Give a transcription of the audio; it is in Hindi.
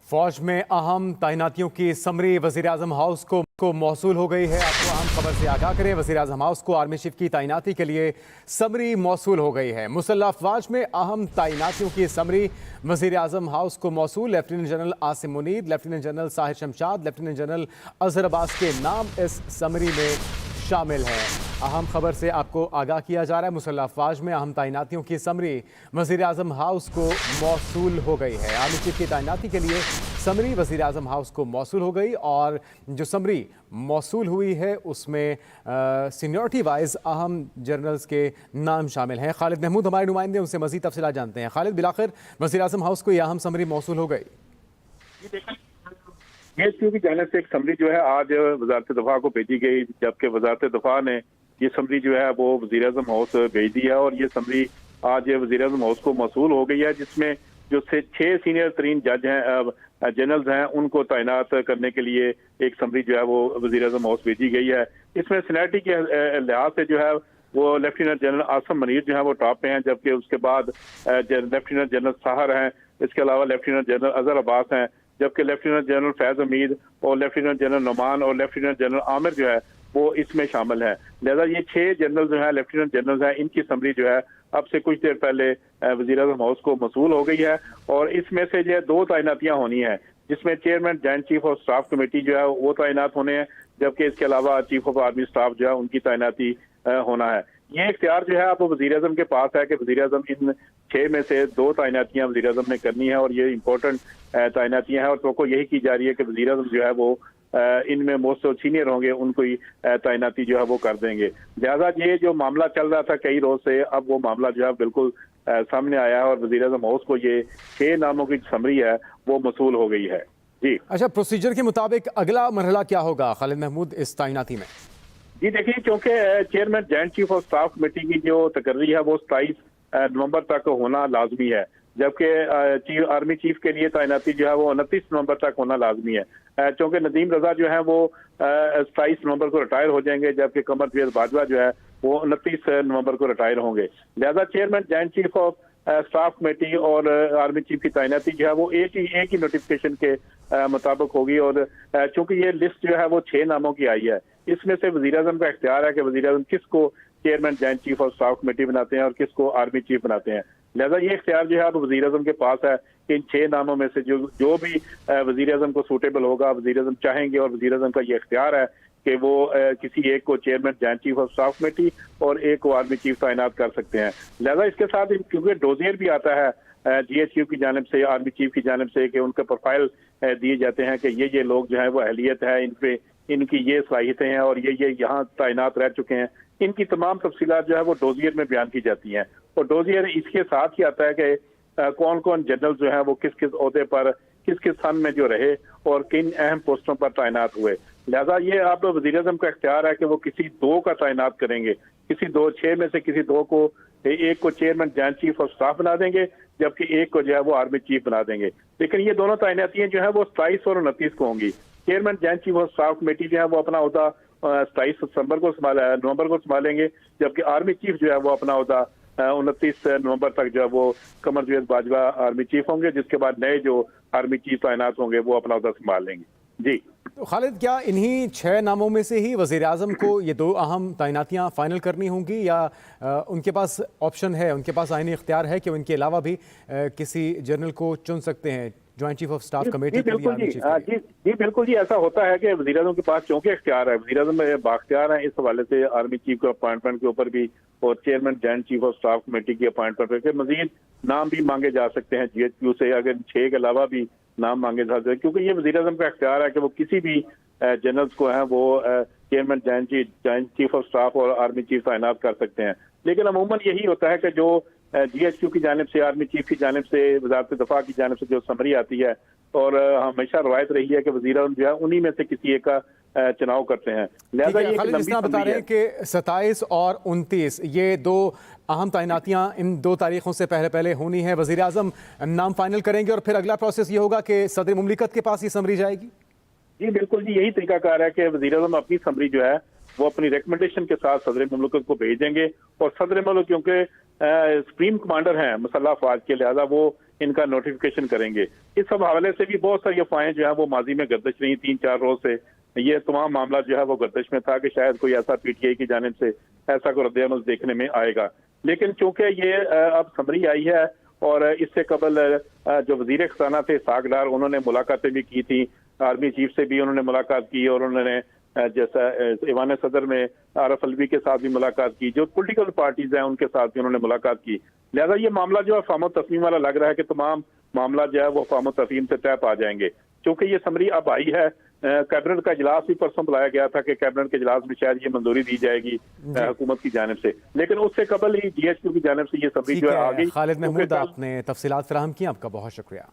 फौज में अहम तैनातियों की समरी वज़ीर-ए-आज़म हाउस को मौसूल हो गई है। आपको अहम खबर से आगाह करें, वज़ीर-ए-आज़म हाउस को आर्मी चीफ की तैनाती के लिए समरी मौसूल हो गई है। मुसल्लह अफवाज में अहम तैनातियों की समरी वज़ीर-ए-आज़म हाउस को मौसूल। Lieutenant general Asim Munir, lieutenant general Sahir Shamshad, lieutenant general Azhar Abbas के नाम इस समरी में शामिल हैं। अहम खबर से आपको आगाह किया जा रहा है, मुसल्लह अफवाज में अहम तैनातियों की समरी वज़ीर-ए-आज़म हाउस को मौसूल हो गई है। आर्मी चीफ की तैनाती के लिए समरी वज़ीर-ए-आज़म हाउस को मौसूल हो गई और जो समरी मौसूल हुई है उसमें सीनियरिटी वाइज अहम जनरल्स के नाम शामिल हैं। खालिद महमूद हमारे नुमाइंदे, उनसे मज़ीद तफसीलात जानते हैं। खालिद, बिलाखिर वज़ीर-ए-आज़म हाउस को यह अहम समरी मौसूल हो गई। जेएचक्यू की जानिब से एक समरी जो है आज वजारत दफा को भेजी गई, जबकि वजारत दफा ने ये समरी जो है वो वज़ीर-ए-आज़म हाउस भेज दी है और ये समरी आज वज़ीर-ए-आज़म हाउस को मौसूल हो गई है, जिसमें जो 6 सीनियर तरीन जज हैं, जनरल्स हैं, उनको तैनात करने के लिए एक समरी जो है वो वज़ीर-ए-आज़म हाउस भेजी गई है। इसमें सीनियरिटी के लिहाज से जो है वो लेफ्टिनेंट जनरल आसिम मुनीर जो है वो टॉप पे हैं, जबकि उसके बाद लेफ्टिनेंट जनरल साहर हैं, इसके अलावा लेफ्टिनेंट जनरल अजहर अब्बास हैं, जबकि लेफ्टिनेंट जनरल फैज हमीद और लेफ्टिनेंट जनरल नुमान और लेफ्टिनेंट जनरल आमिर जो है वो इसमें शामिल हैं। लिहाजा ये 6 जनरल जो है लेफ्टिनेंट जनरल हैं, इनकी समरी जो है अब से कुछ देर पहले वज़ीर-ए-आज़म हाउस को मौसूल हो गई है और इसमें से जो है 2 तैनातियां होनी है, जिसमें chairman joint chief of staff committee जो है वो तैनात होने हैं, जबकि इसके अलावा चीफ ऑफ आर्मी स्टाफ जो है उनकी तैनाती होना है। ये इख्तियार जो है अब वज़ीर-ए-आज़म के पास है कि वज़ीर-ए-आज़म इन 6 में से 2 तैनातियां वज़ीर-ए-आज़म ने करनी है और ये इंपॉर्टेंट तैनातियां हैं और तो यही की जा रही है कि वज़ीर-ए-आज़म जो है वो इनमें मोस्ट सीनियर होंगे, उनको ही तैनाती जो है वो कर देंगे। लिहाजा ये जो मामला चल रहा था कई रोज से, अब वो मामला जो है बिल्कुल सामने आया है और वज़ीर-ए-आज़म हाउस को ये 6 नामों की समरी है वो मौसूल हो गई है। जी अच्छा, प्रोसीजर के मुताबिक अगला मरहला क्या होगा खालिद महमूद इस तैनाती में? जी देखिए, क्योंकि chairman joint chief of staff committee की जो तकर्री है वो 27 नवंबर तक होना लाजमी है, जबकि आर्मी चीफ के लिए तैनाती जो है वो 29 नवंबर तक होना लाजमी है, क्योंकि नदीम रजा जो है वो 27 नवंबर को रिटायर हो जाएंगे, जबकि कमरजावेद बाजवा जो है वो 29 नवंबर को रिटायर होंगे। लिहाजा chairman joint chief of staff committee और आर्मी चीफ की तैनाती जो है वो एक ही नोटिफिकेशन के मुताबिक होगी और चूंकि ये लिस्ट जो है वो 6 नामों की आई है, इसमें से वज़ीर-ए-आज़म का इख्तियार है कि वज़ीर-ए-आज़म किसको chairman joint chief of staff committee बनाते हैं और किसको आर्मी चीफ बनाते हैं। लिहाजा ये इख्तियार जो है अब वज़ीर-ए-आज़म के पास है कि इन 6 नामों में से जो भी वज़ीर-ए-आज़म को सूटेबल होगा, वज़ीर-ए-आज़म चाहेंगे और वज़ीर-ए-आज़म का ये इख्तियार है कि वो किसी एक को chairman joint chief of staff committee और एक को आर्मी चीफ तैनात कर सकते हैं। लिहाजा इसके साथ क्योंकि डोजियर भी आता है जीएचक्यू की जानिब से, आर्मी चीफ की जानिब से, कि उनके प्रोफाइल दिए जाते हैं कि ये लोग जो है वो अहलियत है, इन पे इनकी ये सलाहियतें हैं और ये यहाँ तैनात रह चुके हैं, इनकी तमाम तफसीलात जो है वो डोजियर में बयान की जाती हैं और डोजियर इसके साथ ही आता है कि कौन कौन जनरल जो है वो किस किस ओहदे पर किस किस सन में जो रहे और किन अहम पोस्टों पर तैनात हुए। लिहाजा ये आप वज़ीर-ए-आज़म का इख्तियार है कि वो किसी 2 का तैनात करेंगे, किसी 6 में से किसी 2 को, एक को chairman joint chief of staff बना देंगे, जबकि एक को जो है वो आर्मी चीफ बना देंगे। लेकिन ये दोनों तैनातियां जो है वो 27 और 29 को होंगी। Chairman joint chief of staff committee जो है वो अपना ओहदा 27 नवंबर को संभालेंगे, जबकि आर्मी चीफ जो है वो अपना ओहदा 29 नवंबर तक जो है वो कमरजावेद बाजवा आर्मी चीफ होंगे, जिसके बाद नए जो आर्मी चीफ तैनात होंगे वो अपना ओहदा संभाल लेंगे। जी तो खालिद, क्या इन्हीं 6 नामों में से ही वज़ीर-ए-आज़म को ये 2 अहम तैनातियां फाइनल करनी होंगी या उनके पास ऑप्शन है, उनके पास आईनी इख्तियार है कि उनके अलावा भी किसी जनरल को चुन सकते हैं joint chief of staff committee के लिए, आर्मी चीफ के लिए? जी बिल्कुल जी, ऐसा होता है कि वज़ीर-ए-आज़म के पास चूंकि इख्तियार है, वज़ीर-ए-आज़म बाख्तियार है इस हवाले से आर्मी चीफ के अपॉइंटमेंट के ऊपर भी और chairman joint chief of staff committee की अपॉइंटमेंट पर मजीद नाम भी मांगे जा सकते हैं जीएचक्यू से, अगर 6 के अलावा भी नाम मांगे जा सकते हैं, क्योंकि ये वज़ीर-ए-आज़म का इख्तियार है कि वो किसी भी जनरल्स को है वो chairman joint chief of staff और आर्मी चीफ तैनात कर सकते हैं। लेकिन अमूमन यही होता है कि जो जीएचक्यू की जानिब से, आर्मी चीफ की जानिब से, वज़ारत दफा की जानिब से जो समरी आती है और हमेशा रवायत रही है कि वज़ीर-ए-आज़म जो है उन्हीं में से किसी एक का चुनाव करते हैं। लिहाजा ये खालिद, जिस तरह बता रहे हैं कि 27 और 29 ये 2 अहम तैनातियां इन 2 तारीखों से पहले होनी है। वज़ीर-ए-आज़म नाम फाइनल करेंगे और फिर अगला प्रोसेस ये होगा कि सदर मुमलिकत के पास ये समरी जाएगी? जी बिल्कुल जी, यही तरीकाकार है कि वज़ीर-ए-आज़म अपनी समरी जो है वो अपनी रिकमेंडेशन के साथ सदर मुल्क को भेजेंगे और सदर मुल्क क्योंकि सुप्रीम कमांडर हैं मुसल्लह अफवाज के, लिहाजा वो इनका नोटिफिकेशन करेंगे। इस सब हवाले से भी बहुत सारी अफवाहें जो है वो माजी में गर्दिश रही 3-4 रोज से। ये तमाम मामला जो है वो गर्दिश में था कि शायद कोई ऐसा पीटीआई की जानिब से ऐसा कोई रद्द-ए-अमल देखने में आएगा, लेकिन चूंकि ये अब समरी आई है और इससे कबल जो वजीर खजाना थे साग डार, उन्होंने मुलाकातें भी की थी, आर्मी चीफ से भी उन्होंने मुलाकात की और उन्होंने जैसा ईवान सदर में आरफ अलवी के साथ भी मुलाकात की, जो पॉलिटिकल पार्टीज हैं उनके साथ भी उन्होंने मुलाकात की। लिहाजा ये मामला जो है फामो तस्लीम वाला लग रहा है कि तमाम मामला जो है वो फामो तस्लीम से तय पा जाएंगे। क्योंकि ये समरी अब आई है, कैबिनेट का इजलास भी परसों बुलाया गया था कि कैबिनेट के इजलास में शायद ये मंजूरी दी जाएगी हुकूमत की जानिब से, लेकिन उससे कबल ही GHQ की जानिब से ये समरी जो है आ गई। खालिद महमूद, आपने तफसीलात फराहम की, आपका बहुत शुक्रिया।